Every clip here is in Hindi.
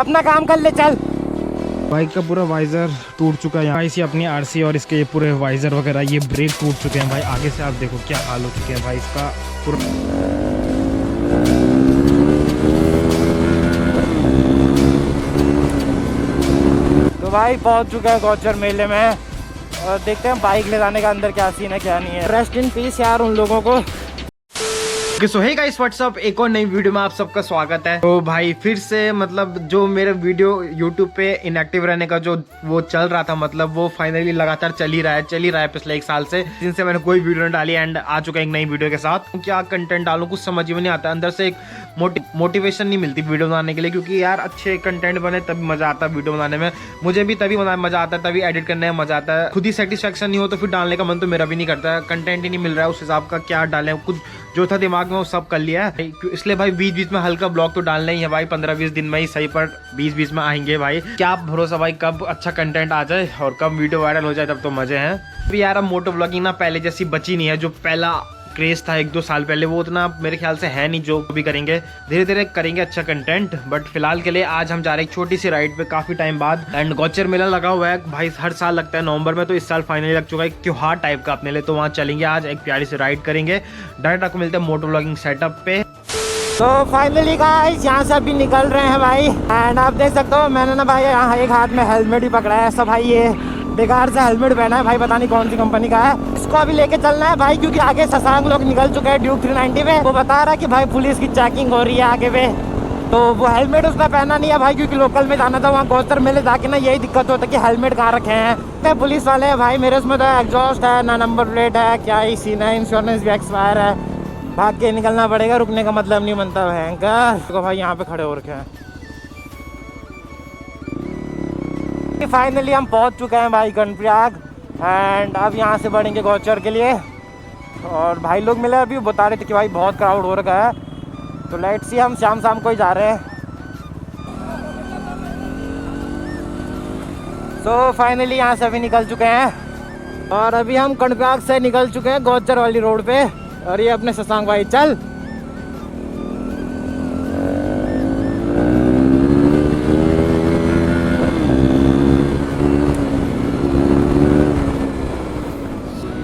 अपना काम कर ले चल। बाइक का पूरा वाइजर टूट चुका है यहाँ इसी अपनी आरसी और इसके पूरे वाइजर वगैरह ये ब्रेक टूट चुके हैं भाई। आगे से आप देखो क्या हाल हो चुके हैं भाई इसका पूरा। तो भाई पहुंच चुके हैं गौचर मेले में और देखते हैं बाइक ले जाने का अंदर क्या सीन है क्या नहीं है। रेस्ट इन पीस यार उन लोगों को। सो हे गाइस व्हाट्सअप, एक और नई वीडियो में आप सबका स्वागत है। तो भाई फिर से मतलब जो मेरा वीडियो यूट्यूब पे इनएक्टिव रहने का जो वो चल रहा था, मतलब वो फाइनली लगातार चल ही रहा है पिछले 1 साल से, जिनसे मैंने कोई वीडियो नहीं डाली। एंड आ चुका है एक नई वीडियो के साथ। क्या कंटेंट डालूं कुछ समझ में नहीं आता, अंदर से एक मोटिवेशन नहीं मिलती वीडियो बनाने के लिए, क्योंकि यार अच्छे कंटेंट बने तभी मजा आता है वीडियो बनाने में। मुझे भी तभी मजा आता है, तभी एडिट करने में मजा आता है। खुद ही सेटिस्फेक्शन नहीं हो तो फिर डालने का मन तो मेरा भी नहीं करता है। कंटेंट ही नहीं मिल रहा है उस हिसाब का, क्या डालें, कुछ जो था दिमाग में वो सब कर लिया है। इसलिए भाई बीच बीच में हल्का ब्लॉग तो डालना ही है भाई। 15-20 दिन में ही सही, पर बीच बीच में आएंगे भाई। क्या भरोसा भाई कब अच्छा कंटेंट आ जाए और कब वीडियो वायरल हो जाए, तब तो मजे हैं। अभी यार अब मोटो ब्लॉगिंग ना पहले जैसी बची नहीं है। जो पहला क्रेज था 1-2 साल पहले, वो उतना मेरे ख्याल से है नहीं। जो भी करेंगे धीरे धीरे करेंगे अच्छा कंटेंट। बट फिलहाल के लिए आज हम जा रहे हैं एक छोटी सी राइड पे काफी टाइम बाद। एंड गौचर मेला लगा हुआ है भाई, हर साल लगता है नवंबर में, तो इस साल फाइनली लग चुका है। एक त्योहार टाइप का अपने लिए, तो वहाँ चलेंगे आज, एक प्यारी सी राइड करेंगे। डायरेक्ट आपको मिलते हैं मोटो ब्लॉगिंग सेटअप पे। तो फाइनली गाइस यहाँ से अभी निकल रहे हैं भाई। एंड आप देख सकते हो मैंने ना भाई यहाँ एक हाथ में हेलमेट ही पकड़ा है। सब भाई ये बेकार से हेलमेट पहना है भाई, पता नहीं कौन सी कंपनी का है। इसको अभी लेके चलना है भाई, क्योंकि आगे शशांक लोग निकल चुके हैं ड्यूक 390 में। वो बता रहा है कि भाई पुलिस की चेकिंग हो रही है आगे पे, तो वो हेलमेट उसने पहना नहीं है भाई, क्योंकि लोकल में जाना था। वहाँ गौचर मेले जाके ना यही दिक्कत होता है कि हेलमेट कहाँ रखे हैं पुलिस वाले भाई। मेरे उसमें तो एग्जॉस्ट है ना, नंबर प्लेट है, क्या ही सीन है, इंश्योरेंस भी एक्सपायर है। भाग के निकलना पड़ेगा, रुकने का मतलब नहीं बनता भयंकर। तो भाई यहाँ पे खड़े हो रखे हैं। फाइनली हम पहुँच चुके हैं भाई कर्णप्रयाग। एंड अब यहाँ से बढ़ेंगे गौचर के लिए। और भाई लोग मिले अभी, बता रहे थे कि भाई बहुत क्राउड हो रखा है। तो लेट्स सी, हम शाम को ही जा रहे हैं। तो फाइनली यहाँ से अभी निकल चुके हैं और अभी हम कर्णप्रयाग से निकल चुके हैं गौचर वाली रोड पे। और ये अपने शशांक भाई चल।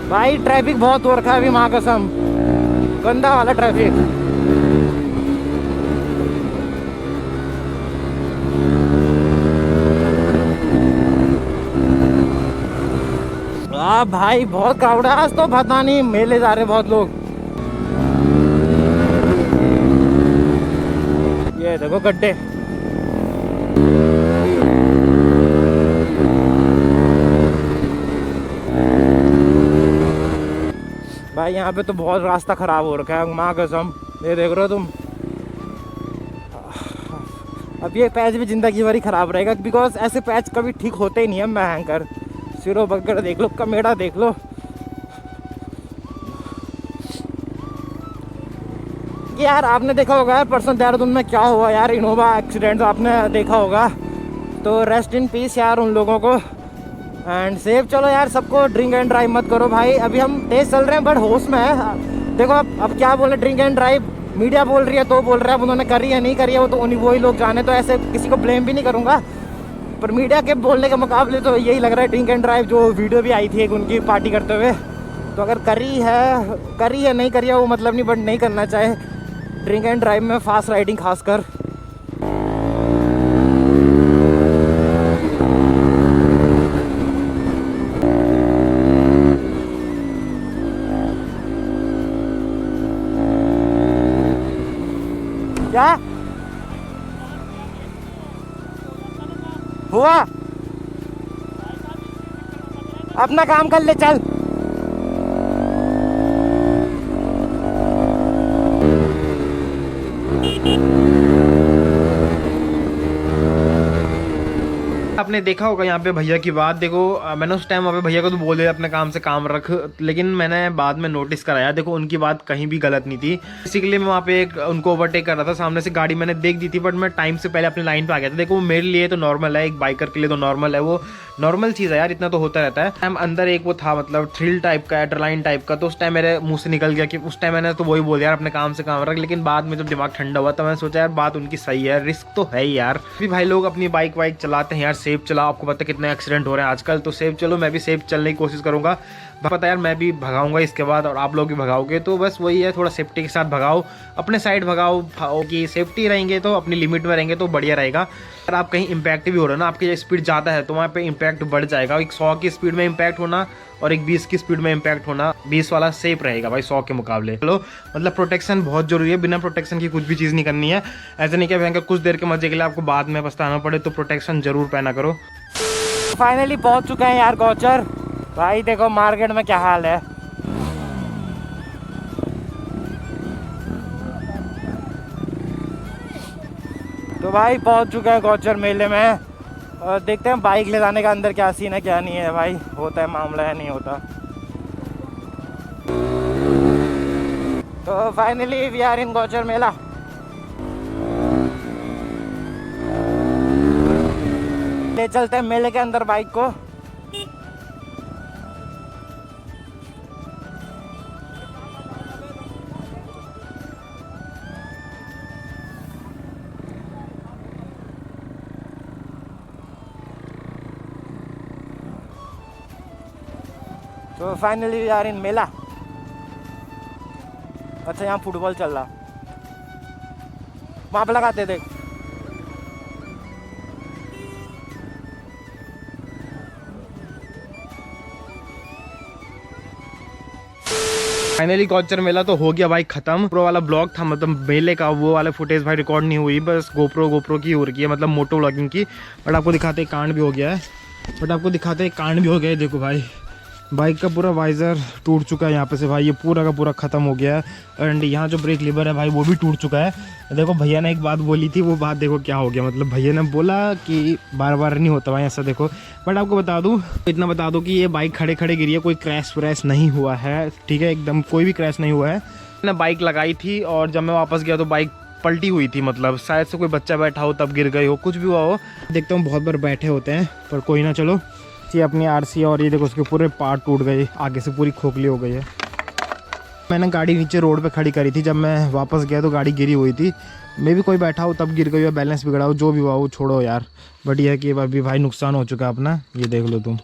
भाई ट्रैफिक बहुत हो रखा है अभी, माँ कसम गंदा वाला ट्रैफिक। भाई बहुत क्राउड है आज, तो पता नहीं मेले जा रहे बहुत लोग। ये देखो गड्ढे। भाई यहाँ पे तो बहुत रास्ता खराब हो रखा है माँ कसम, ये देख रहे हो तुम। अब ये पैच भी जिंदगी भर ही खराब रहेगा, बिकॉज ऐसे पैच कभी ठीक होते ही नहीं है भयंकर। सिरो बगड़ देख लो, कमेड़ा देख लो। यार आपने देखा होगा यार परसों देहरादून में क्या हुआ यार, इनोवा एक्सीडेंट, आपने देखा होगा। तो रेस्ट इन पीस यार उन लोगों को। एंड सेफ चलो यार सबको, ड्रिंक एंड ड्राइव मत करो भाई। अभी हम तेज चल रहे हैं बट होश में है। देखो अब क्या बोले, ड्रिंक एंड ड्राइव मीडिया बोल रही है तो बोल रहा है, अब उन्होंने करी है नहीं करी है वो तो वही लोग जाने। तो ऐसे किसी को ब्लेम भी नहीं करूँगा, पर मीडिया के बोलने के मुकाबले तो यही लग रहा है ड्रिंक एंड ड्राइव जो वीडियो भी आई थी एक उनकी पार्टी करते हुए, तो अगर करी है नहीं करी है वो मतलब नहीं, बट नहीं करना चाहे ड्रिंक एंड ड्राइव में, फास्ट राइडिंग खासकर। क्या हुआ? अपना काम कर ले चल। आपने देखा होगा यहाँ पे भैया की बात देखो, मैंने उस टाइम वहाँ पे भैया को तो बोल दिया अपने काम से काम रख, लेकिन मैंने बाद में नोटिस कराया, देखो उनकी बात कहीं भी गलत नहीं थी। इसीलिए मैं वहाँ पे उनको ओवरटेक कर रहा था, सामने से गाड़ी मैंने देख दी थी, बट मैं टाइम से पहले अपने लाइन पे आ गया था। देखो वो मेरे लिए तो नॉर्मल है, एक बाइकर के लिए तो नॉर्मल है वो, नॉर्मल चीज़ है यार, इतना तो होता रहता है। टाइम अंदर एक वो था मतलब थ्रिल टाइप का, एड्रेनालाइन टाइप का, तो उस टाइम मेरे मुंह से निकल गया कि उस टाइम मैंने तो वही बोल दिया यार अपने काम से काम रख। लेकिन बाद में जब दिमाग ठंडा हुआ तो मैंने सोचा यार बात उनकी सही है, रिस्क तो है ही यार। भी भाई लोग अपनी बाइक वाइक चलाते हैं यार, सेफ चलाओ। आपको पता है कितने एक्सीडेंट हो रहे हैं आजकल, तो सेफ चलो। मैं भी सेफ चलने की कोशिश करूंगा। पता यार मैं भी भगाऊंगा इसके बाद, और आप लोग भी भगाओगे, तो बस वही है, थोड़ा सेफ्टी के साथ भगाओ, अपने साइड भगाओ कि सेफ्टी रहेंगे तो अपनी लिमिट में रहेंगे तो बढ़िया रहेगा। अगर आप कहीं इम्पैक्ट भी हो रहा है ना, आपकी स्पीड ज़्यादा है तो वहाँ पे इम्पैक्ट बढ़ जाएगा। एक 100 की स्पीड में इम्पैक्ट होना और एक 20 की स्पीड में इम्पैक्ट होना, 20 वाला सेफ रहेगा भाई 100 के मुकाबले। चलो मतलब प्रोटेक्शन बहुत जरूरी है, बिना प्रोटेक्शन की कुछ भी चीज़ नहीं करनी है। ऐसा नहीं कि भयंकर कुछ देर के मजे के लिए आपको बाद में पछताना पड़े, तो प्रोटेक्शन जरूर पहना करो। फाइनली पहुंच चुके हैं यार गौचर। भाई देखो मार्केट में क्या हाल है। तो भाई पहुंच चुके हैं गौचर मेले में, और देखते हैं बाइक ले जाने का अंदर क्या सीन है क्या नहीं है। भाई होता है मामला है नहीं होता। तो finally we are in Gauchar mela. ले चलते हैं मेले के अंदर बाइक को। तो finally we are in mela. अच्छा यहाँ फुटबॉल चल रहा, वहाँ पे लगाते देख। फाइनली गौचर मेला तो हो गया भाई खत्म। प्रो वाला ब्लॉग था मतलब मेले का, वो वाले फुटेज भाई रिकॉर्ड नहीं हुई, बस गोप्रो की हो रही है मतलब मोटो व्लॉगिंग की। बट आपको दिखाते कांड भी हो गया है, देखो भाई बाइक का पूरा वाइजर टूट चुका है यहाँ पे से भाई, ये पूरा का पूरा ख़त्म हो गया है। एंड यहाँ जो ब्रेक लीवर है भाई वो भी टूट चुका है। देखो भैया ने एक बात बोली थी, वो बात देखो क्या हो गया। मतलब भैया ने बोला कि बार बार नहीं होता भाई ऐसा, देखो। बट आपको इतना बता दूँ कि ये बाइक खड़े खड़े गिरी है, कोई क्रैश व्रैश नहीं हुआ है, ठीक है, एकदम कोई भी क्रैश नहीं हुआ है। मैंने बाइक लगाई थी और जब मैं वापस गया तो बाइक पलटी हुई थी, मतलब शायद से कोई बच्चा बैठा हो तब गिर गई हो, कुछ भी हुआ हो। देखता हूँ बहुत बार बैठे होते हैं पर कोई ना। चलो ये अपनी आरसी, और ये देखो उसके पूरे पार्ट टूट गए, आगे से पूरी खोखली हो गई है। मैंने गाड़ी नीचे रोड पे खड़ी करी थी, जब मैं वापस गया तो गाड़ी गिरी हुई थी। मे भी कोई बैठा हो तब गिर गई हो, बैलेंस बिगड़ा हो, जो भी हुआ हो छोड़ो यार। बट यह है कि अभी भाई नुकसान हो चुका है अपना, ये देख लो तुम।